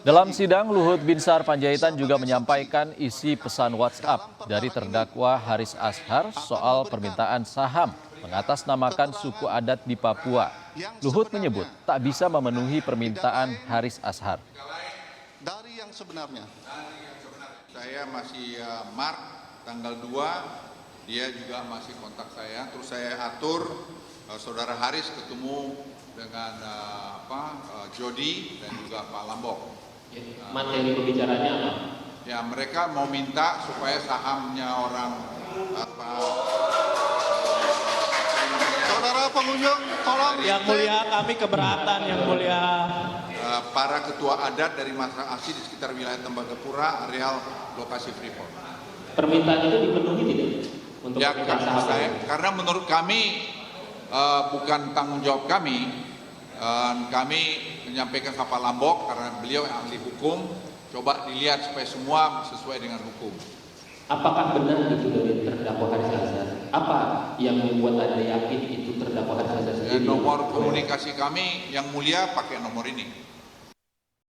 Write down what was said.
Dalam sidang, Luhut Binsar Panjaitan juga menyampaikan isi pesan WhatsApp dari terdakwa Haris Azhar soal permintaan saham mengatasnamakan suku adat di Papua. Luhut menyebut tak bisa memenuhi permintaan Haris Azhar. Dari yang sebenarnya, saya masih mark tanggal 2, dia juga masih kontak saya, terus saya atur saudara Haris ketemu dengan Jody dan juga Pak Lambok. Materi pembicaranya apa? Ya, mereka mau minta supaya sahamnya orang saudara pengunjung, tolong. Yang mulia, kami keberatan, yang mulia. Para ketua adat dari masyarakat asli di sekitar wilayah Tembagapura, areal lokasi Freeport. Permintaan itu dipenuhi tidak? Untuk Ya, karena menurut kami bukan tanggung jawab kami. Kami menyampaikan ke Pak Lambok karena beliau yang ahli hukum. Coba dilihat supaya semua sesuai dengan hukum. Apakah benar itu dari terdakwa Haris Azhar? Apa yang membuat Anda yakin itu terdakwa Haris Azhar sendiri? Nomor komunikasi kami yang mulia pakai nomor ini.